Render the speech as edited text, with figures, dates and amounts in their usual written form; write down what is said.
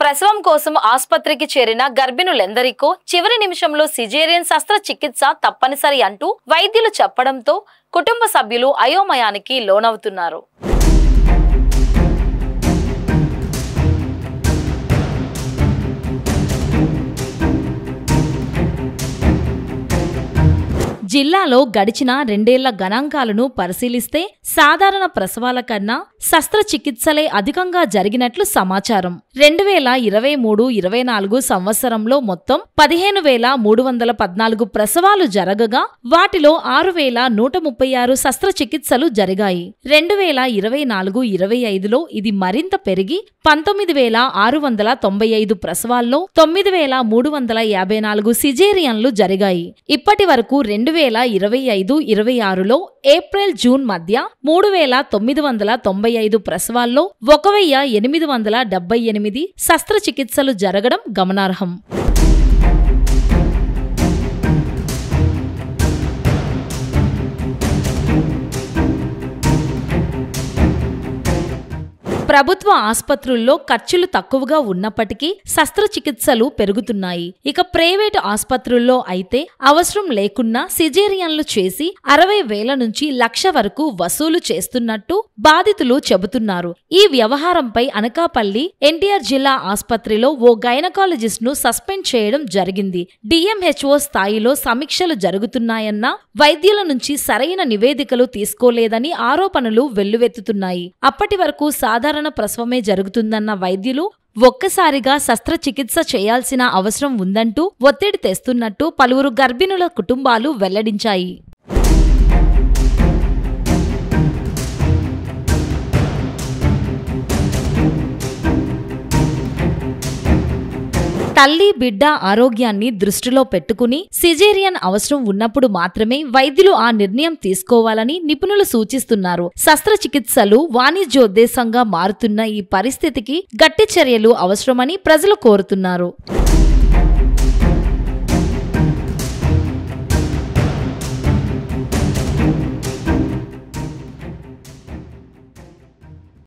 ప్రసవం కోసం ఆసుపత్రికి చేరిన గర్భిణులెందరికో చివరి నిమిషంలో సిజేరియన్ శస్త్రచికిత్స తప్పనిసరి అంటూ వైద్యులు చెప్పడంతో కుటుంబ సభ్యులు అయోమయానికి లోనవుతున్నారు. జిల్లాలో గడిచిన 2 ఏళ్ల గణాంకాలను పరిశీలిస్తే సాధారణ ప్రసవాల కన్నా శస్త్రచికిత్సలే అధికంగా జరిగినట్లు సమాచారం. 2023-24 సంవత్సరంలో మొత్తం 15,314 ప్రసవాలు జరగగా వాటిలో 6,136 శస్త్రచికిత్సలు జరిగాయి. 2024-25లో ఇది మరింత పెరిగి 19,695 ప్రసవాల్లో 9,354 సిజేరియన్లు జరిగాయి. ఇప్పటి వరకు 2025-26లో ఏప్రిల్-జూన్ మధ్య 3,995 ప్రసవాల్లో 1,878 శస్త్రచికిత్సలు జరగడం గమనార్హం. ప్రభుత్వ ఆస్పత్రుల్లో ఖర్చులు తక్కువగా ఉన్నప్పటికీ శస్త్రచికిత్సలు పెరుగుతున్నాయి. ఇక ప్రైవేటు ఆస్పత్రుల్లో అయితే అవసరం లేకున్నా సిజేరియన్లు చేసి 60,000 నుంచి 1,00,000 వరకు వసూలు చేస్తున్నట్టు బాధితులు చెబుతున్నారు. ఈ వ్యవహారంపై అనకాపల్లి ఎన్టీఆర్ జిల్లా ఆస్పత్రిలో ఓ గైనకాలజిస్ట్ ను సస్పెండ్ చేయడం జరిగింది. డిఎంహెచ్ఓ స్థాయిలో సమీక్షలు జరుగుతున్నాయన్న వైద్యుల నుంచి సరైన నివేదికలు తీసుకోలేదని ఆరోపణలు వెల్లువెత్తుతున్నాయి. అప్పటి వరకు సాధారణ ప్రసవమే జరుగుతుందన్న వైద్యులు ఒక్కసారిగా శస్త్రచికిత్స చేయాల్సిన అవసరం ఉందంటూ ఒత్తిడి తెస్తున్నట్టు పలువురు గర్భిణుల కుటుంబాలు వెల్లడించాయి. తల్లి బిడ్డ ఆరోగ్యాన్ని దృష్టిలో పెట్టుకుని సిజేరియన్ అవసరం ఉన్నప్పుడు మాత్రమే వైద్యులు ఆ నిర్ణయం తీసుకోవాలని నిపుణులు సూచిస్తున్నారు. శస్త్రచికిత్సలు వాణిజ్యోద్దేశంగా మారుతున్న ఈ పరిస్థితికి గట్టి చర్యలు అవసరమని ప్రజలు కోరుతున్నారు.